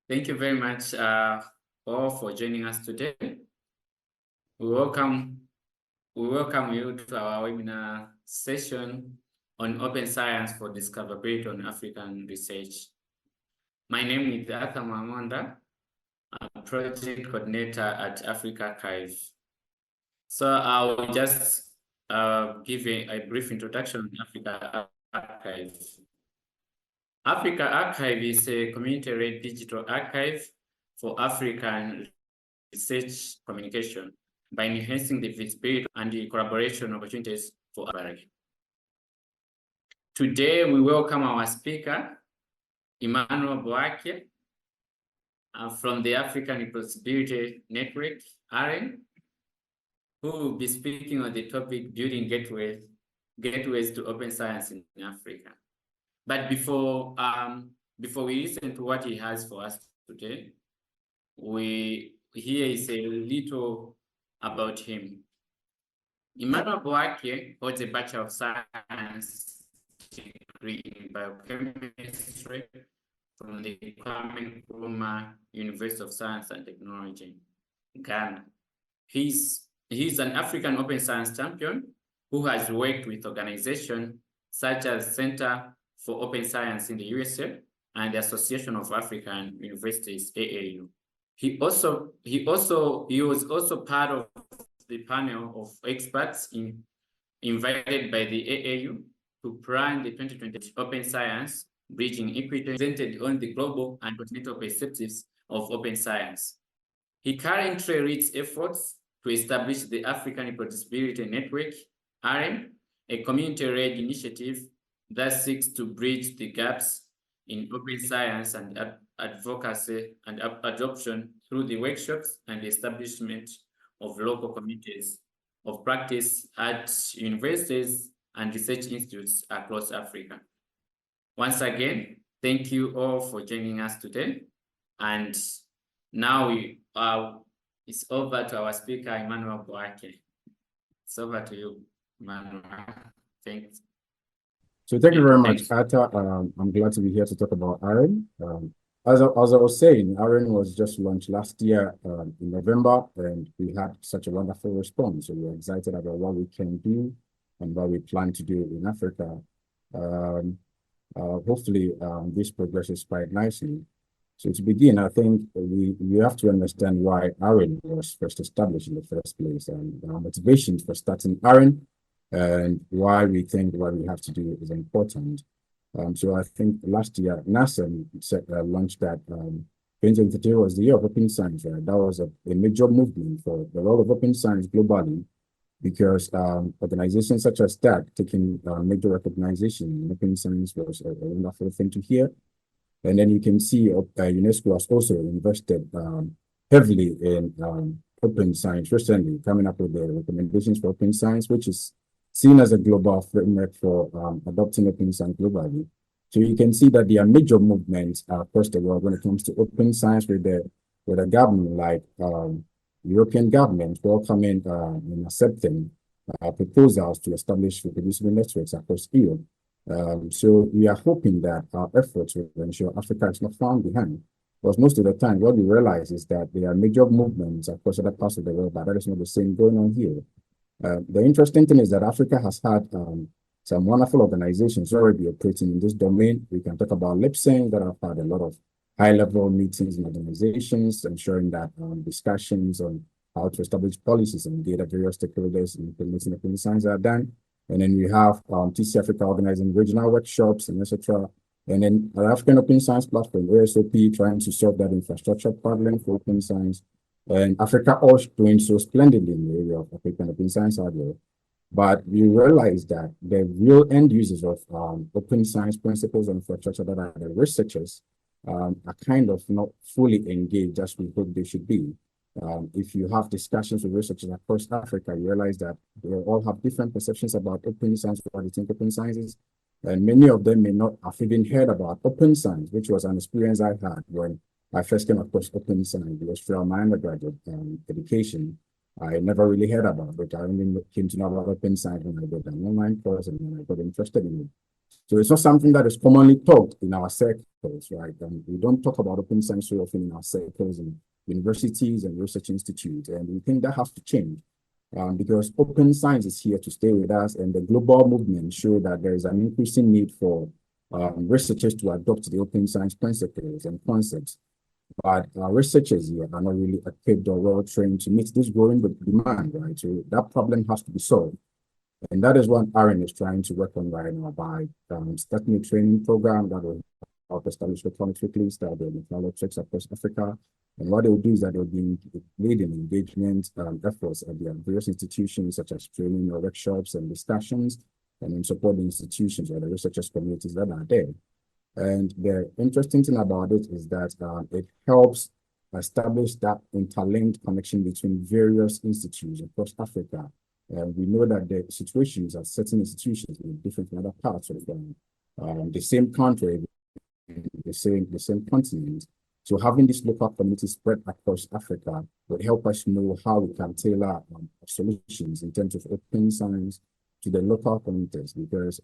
Thank you very much all for joining us today. We welcome you to our webinar session on open science for discoverability on African research. My name is Mang'onda. I'm project coordinator at Africa Archive. So I will just give a brief introduction on Africa Archive. Africa Archive is a community-led digital archive for African research communication by enhancing the visibility and the collaboration opportunities for Africa. Today, we welcome our speaker, Emmanuel Boakye, from the African Reproducibility Network, AREN, who will be speaking on the topic building gateways to open science in Africa. But before we listen to what he has for us today, here is a little about him. Emmanuel Boakye holds a Bachelor of Science degree in Biochemistry from the Kwame Nkrumah University of Science and Technology, Ghana. He's an African open science champion who has worked with organizations such as Center for Open Science in the USA and the Association of African Universities, AAU. He was also part of the panel of experts invited by the AAU to plan the 2020 Open Science Bridging Equity presented on the global and continental perspectives of open science. He currently leads efforts to establish the African Reproducibility Network, AREN, a community-led initiative that seeks to bridge the gaps in open science and advocacy and adoption through the workshops and the establishment of local communities of practice at universities and research institutes across Africa. Once again, thank you all for joining us today. And now it's over to our speaker, Emmanuel Boakye. It's over to you, Emmanuel. Thanks. So thank you very much, Atta. I'm glad to be here to talk about AREN. As I was saying, AREN was just launched last year in November, and we had such a wonderful response. So we're excited about what we can do and what we plan to do in Africa. Hopefully, this progresses quite nicely. So to begin, I think we have to understand why AREN was first established in the first place and our motivations for starting AREN and why we think what we have to do is important. So I think last year, NASA launched that 2023 was the year of open science. Right? That was a major movement for the role of open science globally because organizations such as that taking major recognition in open science was a wonderful thing to hear. And then you can see UNESCO has also invested heavily in open science recently, coming up with the recommendations for open science, which is seen as a global framework for adopting open science globally. So you can see that there are major movements across the world when it comes to open science with a government like European government welcoming and accepting proposals to establish reproducible networks across Europe. So we are hoping that our efforts will ensure Africa is not found behind. Because most of the time, what we realize is that there are major movements across other parts of the world, but that is not the same going on here. The interesting thing is that Africa has had some wonderful organizations already operating in this domain. We can talk about LipSync that have had a lot of high-level meetings and organizations, ensuring that discussions on how to establish policies and engage various stakeholders in implementing open science are done. And then we have TC Africa organizing regional workshops and etc. And then our African Open Science Platform, ASOP, trying to solve that infrastructure problem for open science. And Africa also doing so splendidly in the area of African Open Science hardware. But we realize that the real end users of open science principles and infrastructure that are the researchers are kind of not fully engaged as we hope they should be. If you have discussions with researchers across Africa, you realize that they all have different perceptions about open science, what they think open science is. And many of them may not have even heard about open science, which was an experience I had when I first came across open science. It was from my undergraduate education. I never really heard about it. I only came to know about open science when I did an online course and when I got interested in it. So it's not something that is commonly taught in our circles, right? We don't talk about open science so often in our circles in universities and research institutes, and we think that has to change. Because open science is here to stay with us, and the global movement show that there is an increasing need for researchers to adopt the open science principles and concepts. But researchers here are not really equipped or well trained to meet this growing demand, right? So that problem has to be solved. And that is what AREN is trying to work on right now by starting a training program that will help establish electronics weeklies that will meteorologists across Africa. And what they will do is that they'll be leading engagement efforts at their various institutions, such as training or workshops and discussions, and in support the institutions or the researchers communities that are there. And the interesting thing about it is that it helps establish that interlinked connection between various institutes across Africa. And we know that the situations at certain institutions in different from other parts of the same country, the same continent. So having this local community spread across Africa would help us know how we can tailor solutions in terms of open science to the local communities, because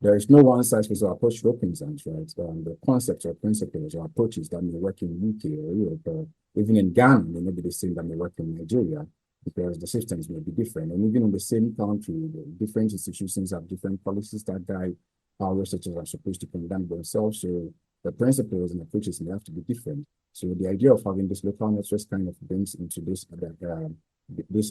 there is no one size fits all approach to open science, right? The concepts or principles or approaches that may work in UK or Europe, or even in Ghana may not be the same that may work in Nigeria, because the systems may be different. And even in the same country, the different institutions have different policies that guide how researchers are supposed to conduct themselves. So the principles and approaches may have to be different. So the idea of having this local network kind of brings into this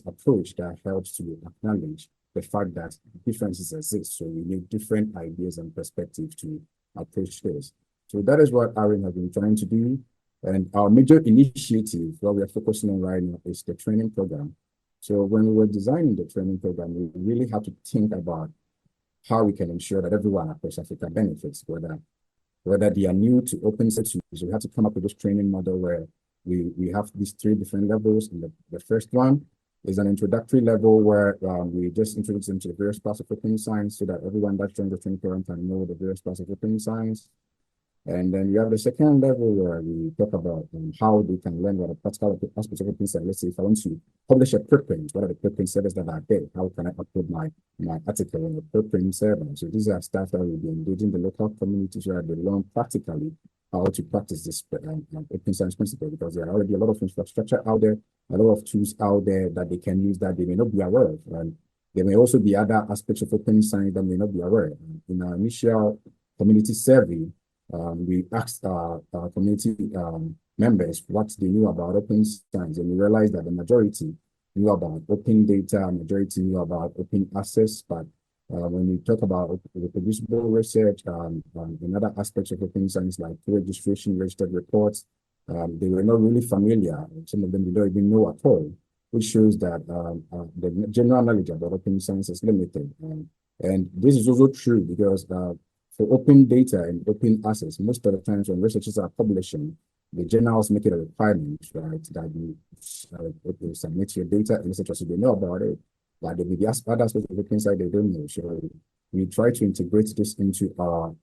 approach that helps to acknowledge the fact that differences exist. So we need different ideas and perspectives to approach this. So that is what AREN has been trying to do. And our major initiative, what we are focusing on right now, is the training program. So when we were designing the training program, we really had to think about how we can ensure that everyone across Africa benefits, whether they are new to open science. So we had to come up with this training model where we have these three different levels. And the first one is an introductory level where we just introduce them to the various parts of open science so that everyone that joins the training program can know the various parts of open science. And then you have the second level where we talk about how they can learn what the practical aspects of open science. Let's say if I want to publish a preprint, what are the preprint servers that are there? How can I upload my article on the preprint server? So these are stuff that will be engaging the local communities where they learn practically how to practice this open science principle, because there are already a lot of infrastructure out there, a lot of tools out there that they can use that they may not be aware of. And there may also be other aspects of open science that may not be aware of. In our initial community survey, we asked our community members what they knew about open science, and we realized that the majority knew about open data, majority knew about open access, but when we talk about reproducible research and other aspects of open science like registration, registered reports, they were not really familiar. Some of them we don't even know at all, which shows that the general knowledge about open science is limited. And this is also true because for open data and open access, most of the times when researchers are publishing, the journals make it a requirement, right, that you submit your data and researchers will know about it. But there may be other aspects of open science they don't know. So we try to integrate this into our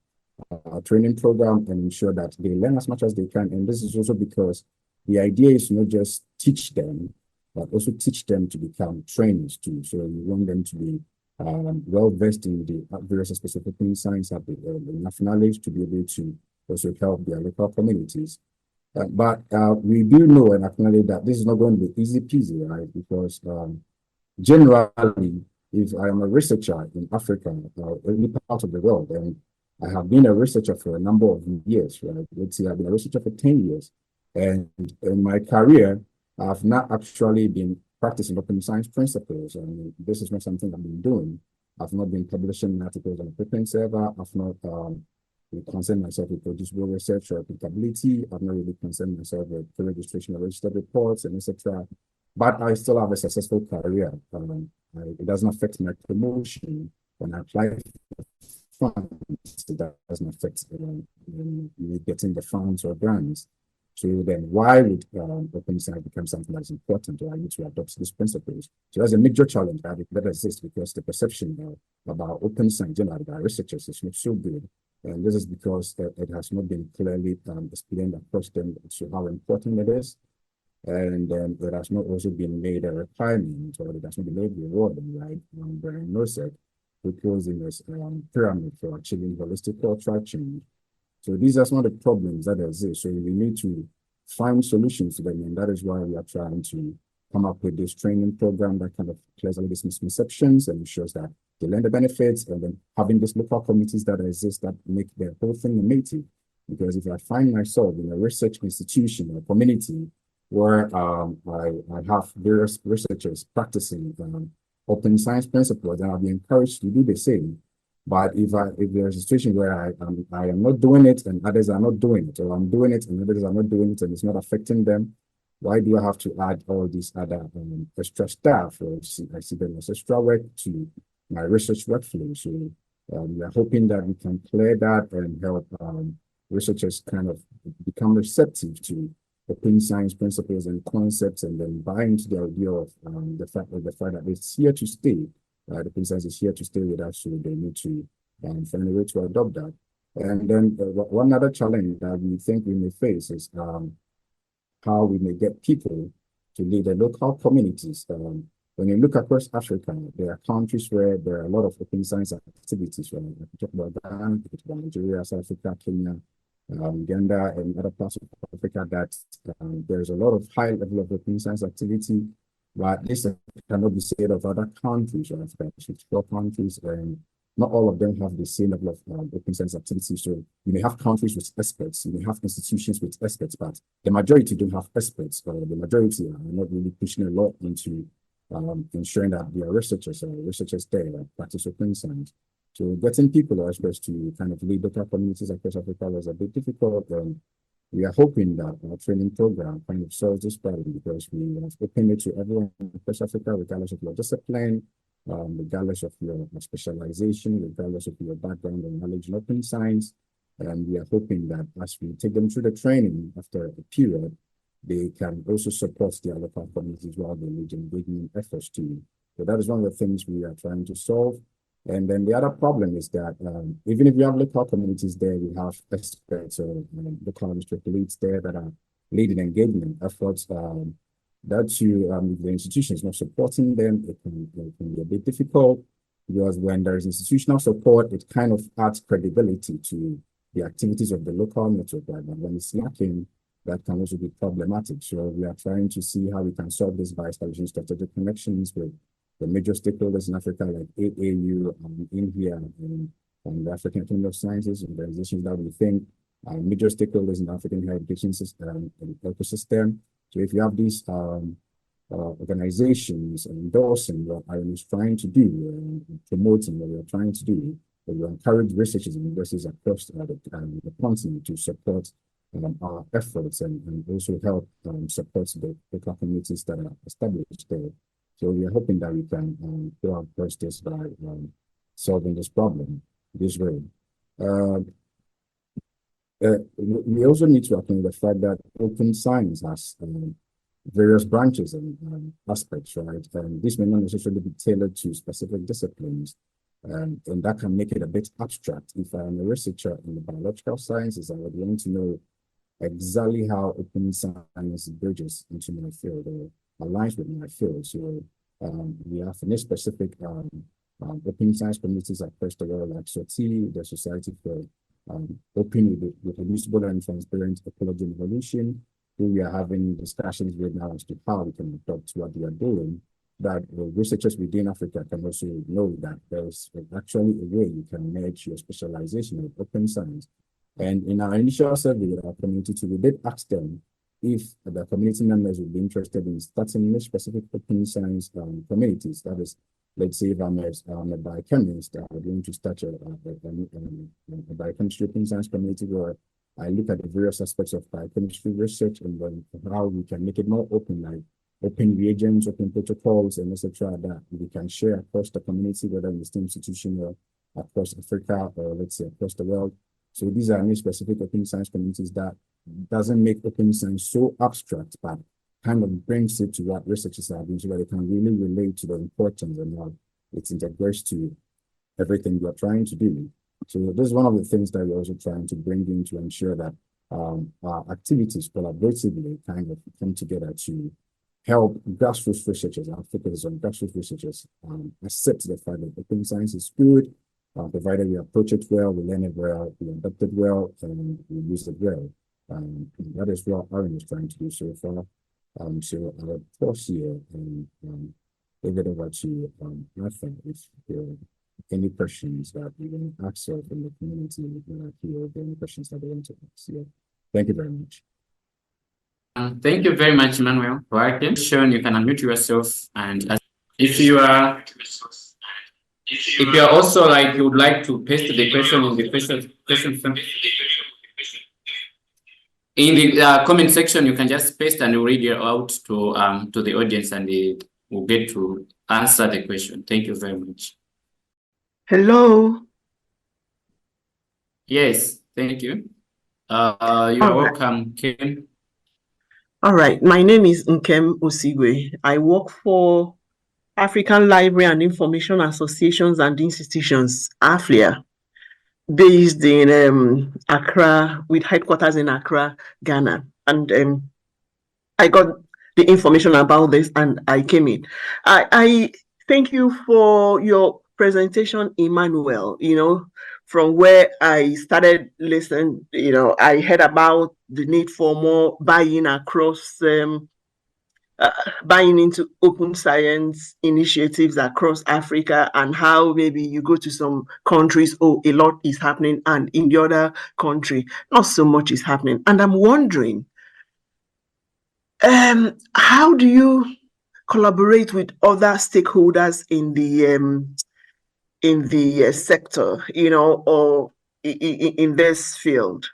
training program and ensure that they learn as much as they can. And this is also because the idea is not just teach them, but also teach them to become trainers too. So we want them to be well versed in the various aspects of open science, have enough knowledge to be able to also help their local communities. But we do know and acknowledge that this is not going to be easy peasy, right? Because generally, if I am a researcher in Africa or any part of the world, and I have been a researcher for a number of years, right? Let's say I've been a researcher for 10 years. And in my career, I've not actually been practicing open science principles. And this is not something I've been doing. I've not been publishing articles on the preprint server. I've not concerned myself with producible research or applicability. I've not really concerned myself with registration of registered reports and etc. But I still have a successful career. It doesn't affect my promotion when I apply for funds. It doesn't affect me getting the funds or grants. So then why would open science become something that is important, or I need to adopt these principles? So that's a major challenge that exists because the perception about open science generally by researchers is not so good. And this is because it has not been clearly explained across them to how important it is. And it has not also been made a requirement, or it has not been made rewarding, right? Very no set. proposed in this pyramid for achieving holistic cultural change. So these are some of the problems that exist. So we need to find solutions to them, and that is why we are trying to come up with this training program that kind of clears all these misconceptions and ensures that they learn the benefits, and then having these local communities that exist that make the whole thing native. Because if I find myself in a research institution or community where I have various researchers practicing open science principles, then I'll be encouraged to do the same. But if there's a situation where I am not doing it and others are not doing it, or I'm doing it and others are not doing it and it's not affecting them, why do I have to add all these other extra staff, or I see them as extra work to my research workflow? So we are hoping that we can clear that and help researchers kind of become receptive to open science principles and concepts, and then buy into the idea of the fact that it's here to stay. The open science is here to stay with us, so they need to find a way to adopt that. And then one other challenge that we think we may face is how we may get people to lead the local communities. When you look across Africa, there are countries where there are a lot of open science activities. Right? I can talk about Ghana, I can talk about Nigeria, South Africa, Kenya, Uganda, and other parts of Africa that there's a lot of high level of open science activity, but this cannot be said of other countries. Right? Africa has 54 countries, and not all of them have the same level of open science activity. So you may have countries with experts, you may have institutions with experts, but the majority don't have experts, or the majority are not really pushing a lot into ensuring that there are researchers there that practice open science. So getting people or experts to kind of lead local communities across Africa was a bit difficult. We are hoping that our training program kind of solves this problem, because we have opened it to everyone across Africa, regardless of your discipline, regardless of your specialization, regardless of your background and knowledge in open science. And we are hoping that as we take them through the training after a period, they can also support their local communities while they lead engagement efforts too. So that is one of the things we are trying to solve. And then the other problem is that even if we have local communities there, we have experts or local administrative leads there that are leading engagement efforts. If the institution is not supporting them, it can be a bit difficult, because when there is institutional support, it kind of adds credibility to the activities of the local network. Right? But when it's lacking, that can also be problematic. So we are trying to see how we can solve this by establishing strategic connections with the major stakeholders in Africa, like AAU, India, and the African Academy of Sciences, organizations that we think are major stakeholders in the African higher education system and ecosystem. So if you have these organizations endorsing what AREN is trying to do, promoting what we are trying to do, we encourage researchers and universities across the continent to support our efforts and also help support the local communities that are established there. So we are hoping that we can go out first this by solving this problem this way. We also need to acknowledge the fact that open science has various branches and aspects, right? And this may not necessarily be tailored to specific disciplines, and that can make it a bit abstract. If I'm a researcher in the biological sciences, I would want to know exactly how open science bridges into my field or aligns with my field. So we have any specific open science communities across the world, like SOTI, the Society for Open, Reproducible and Transparent Ecology and Evolution, who we are having discussions with now as to how we can adopt what we are doing, that researchers within Africa can also know that there's actually a way you can merge your specialization with open science. And in our initial survey with our community, we did ask them if the community members would be interested in starting a specific open science communities. That is, let's say if I'm a biochemist, I'm going to start a biochemistry open science community where I look at the various aspects of biochemistry research and then how we can make it more open, like open reagents, open protocols, and etc. that we can share across the community, whether in the same institution or across Africa or let's say across the world. So these are any specific open science communities that doesn't make open science so abstract, but kind of brings it to what researchers are doing so that they can really relate to the importance and how it integrates to everything you're trying to do. So this is one of the things that we're also trying to bring in to ensure that our activities collaboratively kind of come together to help grassroots researchers, our focus on grassroots researchers, accept the fact that open science is good, provided we approach it well, we learn it well, we adapt it well, and we use it well. That is what AREN is trying to do so far. So I will pause here and give it over to Nathan if there are any questions that you want to ask from the community here, any questions that they want to ask. Yeah. Thank you very much. Thank you very much, Emmanuel Boakye. Sean, you can unmute yourself, and if you are also like you would like to paste the question in the question in the comment section, you can just paste and we'll read it out to the audience, and we'll get to answer the question. Thank you very much. Hello. Yes, thank you. You are welcome, Kim. All right, my name is Osigwe. I work for African Library and Information Associations and Institutions, AFLIA, based in Accra, with headquarters in Accra, Ghana. And I got the information about this and I came in. I thank you for your presentation, Emmanuel. You know, from where I started listening, you know, I heard about the need for more buy-in across, buying into open science initiatives across Africa, and how maybe you go to some countries, oh, a lot is happening, and in the other country, not so much is happening. And I'm wondering, how do you collaborate with other stakeholders in the sector, you know, or in this field?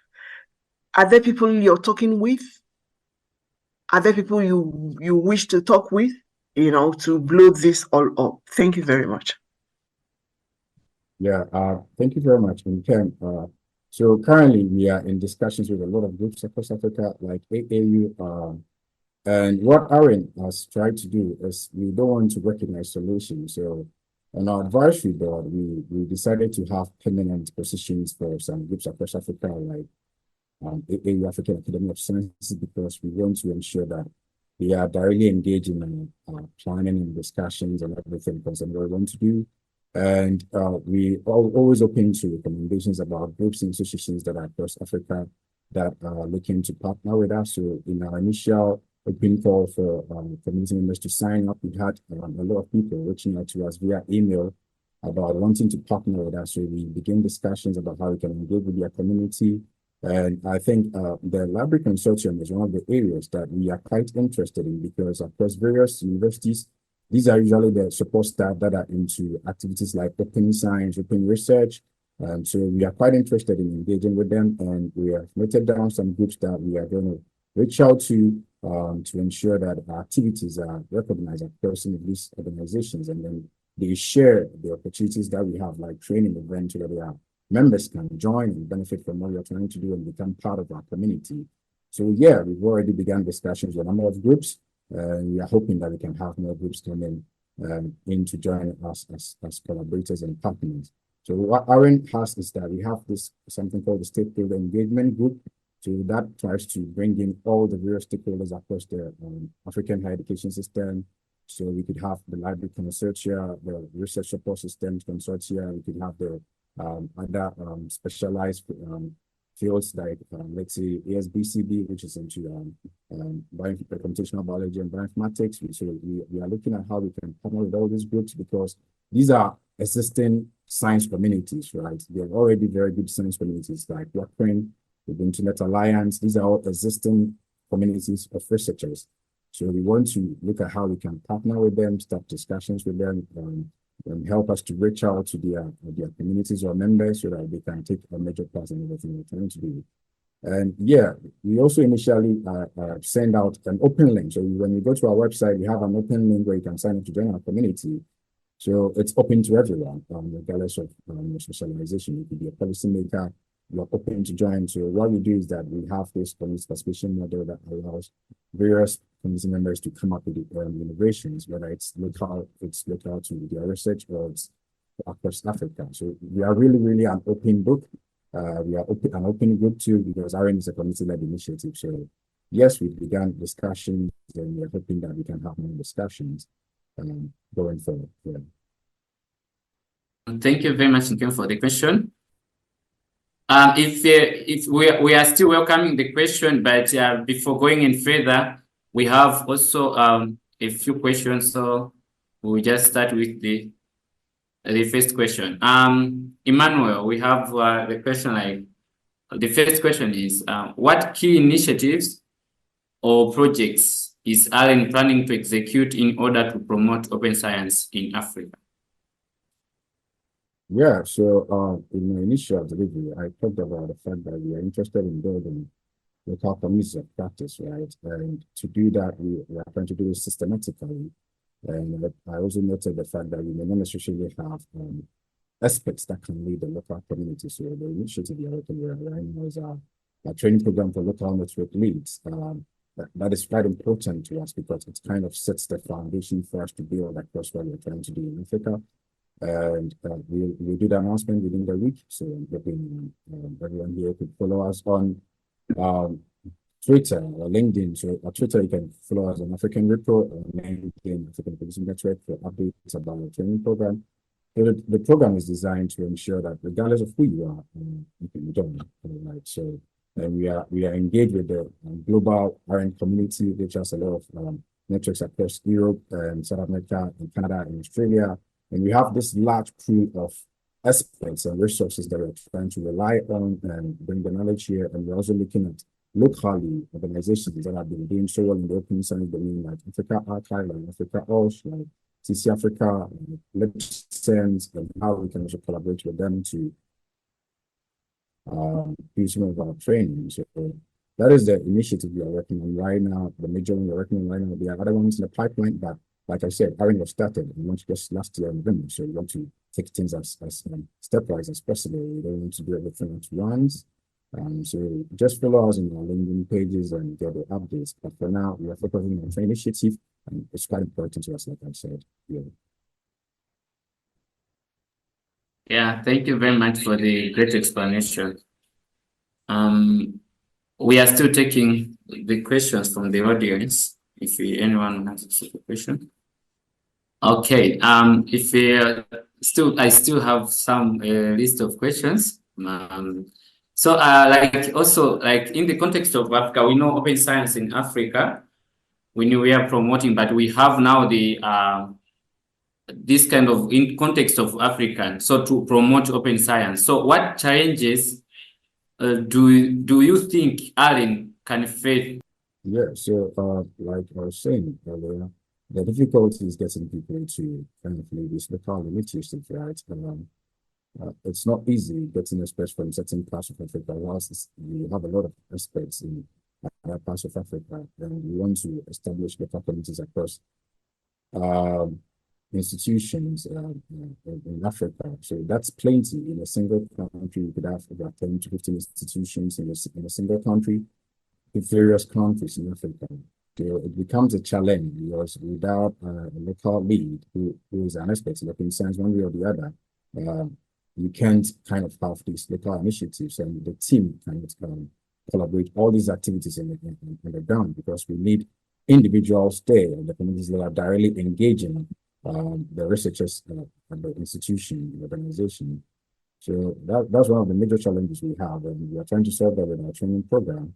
Are there people you're talking with? Are there people you wish to talk with, you know, to blow this all up? Thank you very much. Yeah, thank you very much, Ken. So currently we are in discussions with a lot of groups across Africa, like AAU. And what AREN has tried to do is we don't want to recognize solutions. So on our advisory board, we decided to have permanent positions for some groups across Africa, like AAU, African Academy of Sciences, because we want to ensure that we are directly engaged in planning and discussions and everything concerning what we want to do. And we are always open to recommendations about groups and institutions that are across Africa that are looking to partner with us. So in our initial open call for community members to sign up, we had a lot of people reaching out to us via email about wanting to partner with us. So we began discussions about how we can engage with their community. And I think the library consortium is one of the areas that we are quite interested in, because across various universities, these are usually the support staff that are into activities like open science, open research. So we are quite interested in engaging with them, and we have noted down some groups that we are going to reach out to ensure that our activities are recognized across some of these organizations, and then they share the opportunities that we have, like training events, where their members can join and benefit from what we are trying to do and become part of our community. So yeah, we've already begun discussions with a number of groups. We are hoping that we can have more groups come in to join us as collaborators and partners. So what AREN has is that we have this something called the Stakeholder Engagement Group. So that tries to bring in all the various stakeholders across the African higher education system. So we could have the library consortia, the research support systems consortia. We could have the other specialized fields like, let's say, ASBCB, which is into computational biology and bioinformatics. So we are looking at how we can partner with all these groups, because these are existing science communities, right? They are already very good science communities like AREN, the Internet Alliance. These are all existing communities of researchers. So we want to look at how we can partner with them, start discussions with them, and help us to reach out to their communities or members so that they can take a major part in everything we're trying to do. And yeah, we also initially send out an open link. So when you go to our website, we have an open link where you can sign up to join our community. So it's open to everyone, regardless of your specialization. You could be a policymaker, you're open to join. So what we do is that we have this community participation model that allows various community members to come up with innovations, whether it's local to their research or it's across Africa. So we are really an open book. We are an open group too, because AREN is a community-led initiative. So yes, we began discussions, and we're hoping that we can have more discussions going forward. Yeah. Thank you very much, Nkem, for the question. If we are still welcoming the question, but before going in further, we have also a few questions. So we'll just start with the first question. Emmanuel, we have the question like, the first question is, what key initiatives or projects is AREN planning to execute in order to promote open science in Africa? Yeah, so in my initial delivery, I talked about the fact that we are interested in building local communities of practice, right? And to do that, we are trying to do it systematically. And I also noted the fact that we may not necessarily have experts that can lead the local community. So the initiative we are working with right now is a training program for local network leads. That is quite important to us because it kind of sets the foundation for us to build across what we're trying to do in Africa. And we'll do the announcement within the week. So I'm hoping everyone here could follow us on Twitter or LinkedIn. So on Twitter, you can follow us on African Repro, or LinkedIn, African Reproducibility Network, for updates about the training program. So the program is designed to ensure that regardless of who you are, you can join. Right? So we are engaged with the global AREN community, which has a lot of networks across Europe and South America and Canada and Australia. And we have this large pool of experts and resources that we're trying to rely on and bring the knowledge here. And we're also looking at locally organizations that have been doing so well in the open science domain, like Africa Archive, like Africa OSH, like CC Africa, Sense, and how we can also collaborate with them to do some of our training. So that is the initiative we are working on right now. The major one we're working on right now. There are other ones in the pipeline, but like I said, AREN was started and launched just last year in November. So we want to take things as stepwise as possible. We don't want to do everything at once. So just follow us on our LinkedIn pages and get the updates. But for now, we are focusing on the initiative, and it's quite important to us, like I said. Yeah. Yeah, thank you very much for the great explanation. We are still taking the questions from the audience. If anyone has a question. Okay. I still have some list of questions. So like also like in the context of Africa, we know open science in Africa. We knew we are promoting, but we have now the this kind of in context of African, so to promote open science. So what challenges do you think AREN can face? Yeah, so like I was saying earlier, the difficulty is getting people to kind of leave this local initiative, right? It's not easy getting experts from certain parts of Africa, whilst we have a lot of experts in other parts of Africa, and we want to establish local communities across institutions in Africa. So that's plenty. In a single country, you could have about 10 to 15 institutions in a single country, in various countries in Africa. So it becomes a challenge because without a local lead who is an expert in open science one way or the other, you can't kind of have these local initiatives, and the team kind of collaborate all these activities in the ground, because we need individuals there in the communities that are directly engaging the researchers at the institution, the organization. So that's one of the major challenges we have, and we are trying to solve that in our training program.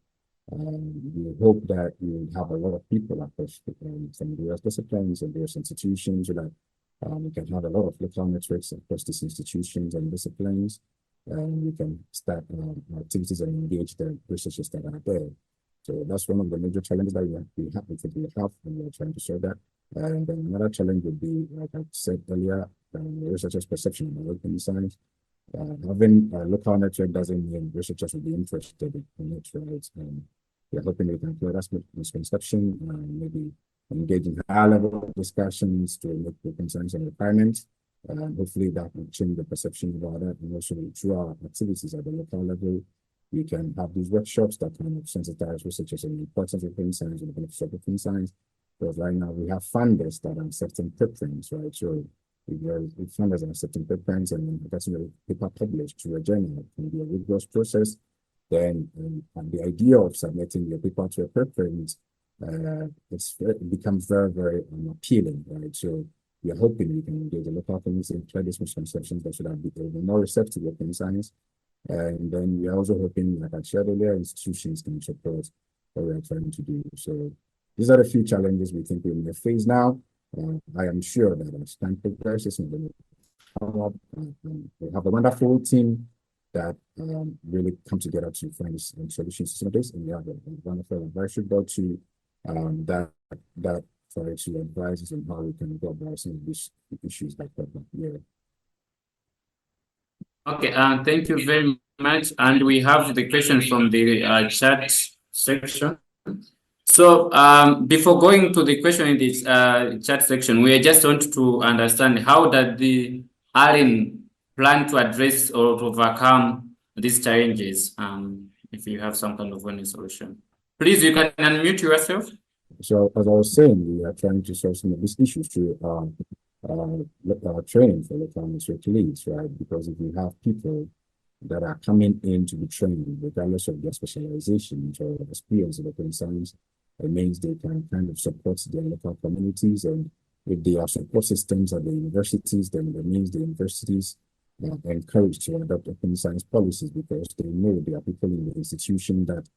We hope that we have a lot of people across from various disciplines and various institutions, so that we can have a lot of local networks across these institutions and disciplines, and we can start activities and engage the researchers that are there. So that's one of the major challenges that we have, and we're trying to solve that. And then another challenge would be, like I said earlier, the researchers' perception of open science. Having a local network doesn't mean researchers will be interested in it, right? We're hoping we can clear that misconception, maybe engage in high-level discussions to make open science and requirements. Hopefully that will change the perception about that. And also through our activities at the local level, we can have these workshops that kind of sensitize researchers on the importance of open science and the benefits of open science. Because right now we have funders that are accepting preprints, right? So if funders are accepting preprints and getting the paper published to a journal, it can be a rigorous process. then and the idea of submitting your paper to a preprint, it becomes very, very appealing, right? So we're hoping we can engage the local community and clear these misconceptions that should have been more receptive to open science. And then we're also hoping, like I shared earlier, institutions can support what we're trying to do. So these are the few challenges we think we may face now. I am sure that as time progresses, we will come up. We have a wonderful team that really come together to find solutions to some of this, and we have a wonderful advisory board to that try to advise us on how we can go about some of these issues like that. Yeah. Okay, thank you very much. And we have the question from the chat section. So before going to the question in this chat section, we just want to understand how does the AREN plan to address or to overcome these challenges, if you have some kind of winning solution. Please, you can unmute yourself. So as I was saying, we are trying to solve some of these issues through training for local administrative leads, right? Because if you have people that are coming in to be trained, regardless of their specializations or experience in open science, it means they can kind of support their local communities. And if they have support systems at the universities, then that means the universities are encouraged to adopt open science policies because they know there are people in the institution that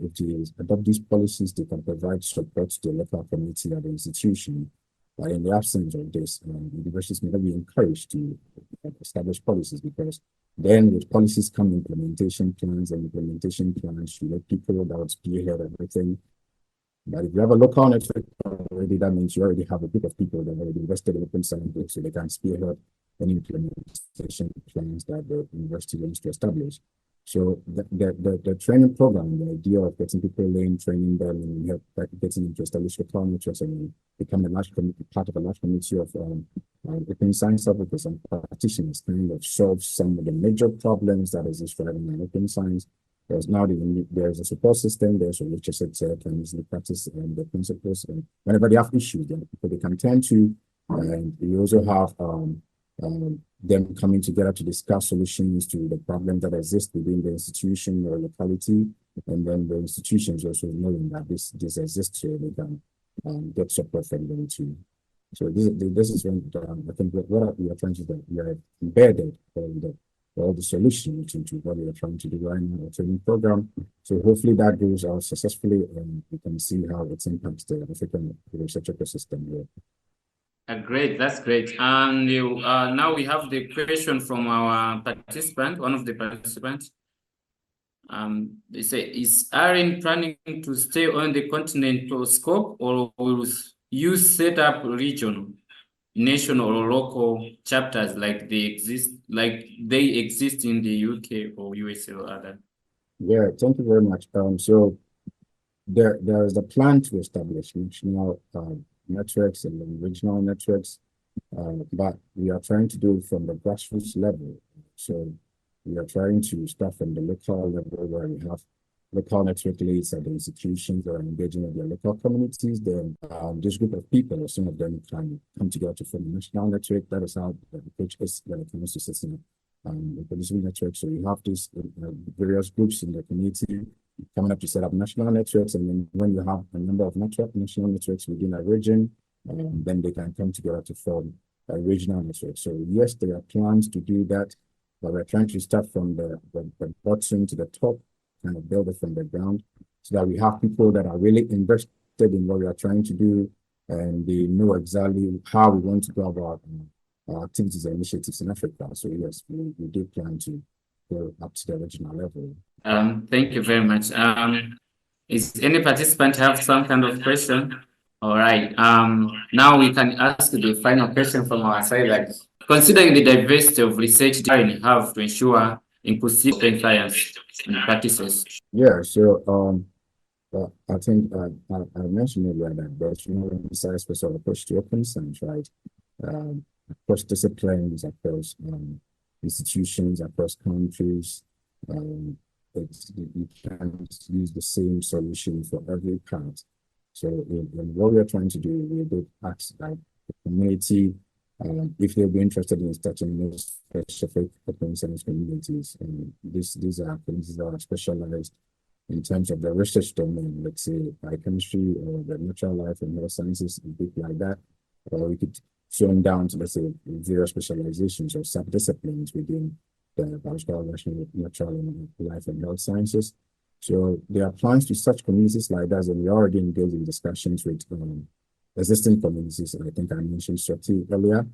if they adopt these policies, they can provide support to the local community at the institution. But in the absence of this, universities may not be encouraged to establish policies because then with policies come implementation plans, and implementation plans, you let people that would spearhead everything. But if you have a local network already, that means you already have a group of people that already invested in open science, so they can spearhead any implementation plans that the university wants to establish. So the training program, the idea of getting people in, training them, and help getting them to establish local networks and become a large part of a large community of open science advocates and practitioners kind of solve some of the major problems that exist driving in open science. There's now there's a support system, there's a literature set, and easily practice and the principles. And whenever they have issues, there are people they can turn to. And we also have them coming together to discuss solutions to the problems that exist within the institution or locality, and then the institutions also knowing that this exists, so they can get support from them too. So this is when I think what we are trying to do, we are embedded all the solutions into what we are trying to do right now, a training program. So hopefully that goes out successfully, and we can see how it impacts the African research ecosystem here. Great, that's great. And now we have the question from our participant, one of the participants. They say, is AREN planning to stay on the continental scope, or will you set up regional, national, or local chapters like they exist in the UK or USA or other? Yeah, thank you very much. So there is a plan to establish national networks and then regional networks, but we are trying to do it from the grassroots level. So we are trying to start from the local level where we have local network leads at the institutions that are engaging with their local communities. Then this group of people, some of them can come together to form a national network. That is how the approach is when it comes to setting up reproducibility network. So we have these various groups in the community coming up to set up national networks, and then when you have a number of national networks within a region, then they can come together to form a regional network. So yes, there are plans to do that, but we're trying to start from the bottom to the top, kind of build it from the ground, so that we have people that are really invested in what we are trying to do, and they know exactly how we want to go about our activities and initiatives in Africa. So yes, we do plan to go up to the regional level. Thank you very much. Is any participant have some kind of question? All right. Now we can ask the final question from our side. Like, considering the diversity of research that we have to ensure inclusive science and practices. Yeah. So I think I mentioned earlier that there's no science-specific approach to open science, right? Across disciplines, across institutions, across countries. You can't use the same solution for every part. So in what we are trying to do, we did ask like the community if they'll be interested in starting more specific open science communities. These are communities that are specialized in terms of the research domain, let's say biochemistry or the natural life and health sciences and things like that. Or we could zone down to, let's say, various specializations or sub-disciplines within the biological, natural life and health sciences. So there are plans to such communities like that, and we already engaged in discussions with existing communities. And I think I mentioned SOTI earlier.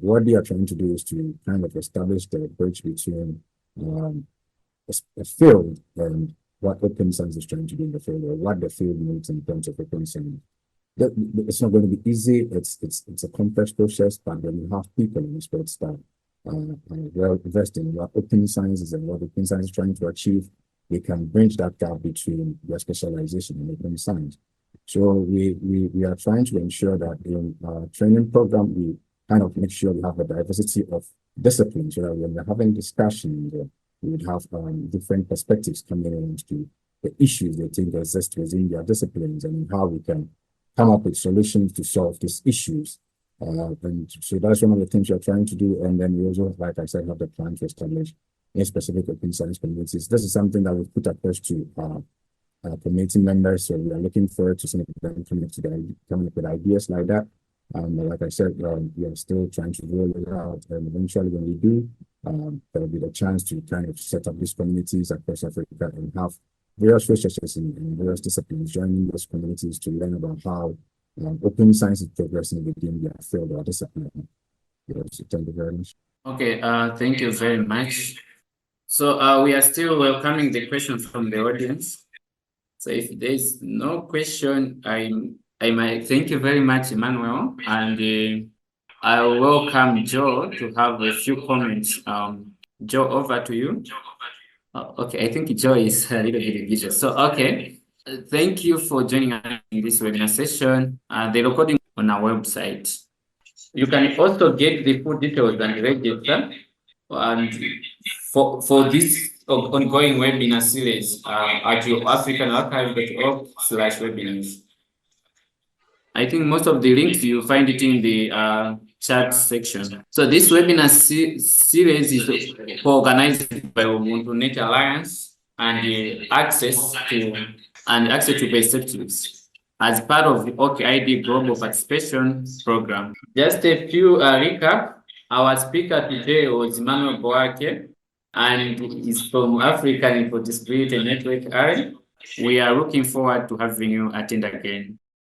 What they are trying to do is to kind of establish the bridge between a field and what open science is trying to do in the field, or what the field needs in terms of open science. It's not going to be easy. It's a complex process, but when you have people in experts that well invested in what open science is and what open science is trying to achieve, we can bridge that gap between their specialization and open science. So we are trying to ensure that in our training program, we kind of make sure we have a diversity of disciplines, so that when we're having discussions, we would have different perspectives coming into the issues they think exist within their disciplines and how we can come up with solutions to solve these issues. And so that's one of the things we're trying to do. And then we also, like I said, have the plan to establish in specific open science communities. This is something that we put across to community members. So we are looking forward to some of them coming up with ideas like that. Like I said, we are still trying to roll it out. And eventually when we do, there will be the chance to kind of set up these communities across Africa and have various researchers in various disciplines joining those communities to learn about how open science is progressing within their field or discipline. So thank you very much. Okay, thank you very much. So we are still welcoming the questions from the audience. So if there's no question, I might thank you very much, Emmanuel, and I welcome Joe to have a few comments. Joe, over to you. Okay, I think Joe is a little bit busy. So, okay, thank you for joining us in this webinar session. The recording on our website. You can also get the full details and register and for this ongoing webinar series at your africanarchive.org/webinars. I think most of the links you find it in the chat section. So this webinar series is organized by Ubuntu Net Alliance and access to perspectives as part of the OKID Global Participation Program. Just a few recap. Our speaker today was Emmanuel Boakye, and he's from African Reproducibility Network, AREN. We are looking forward to having you attend again.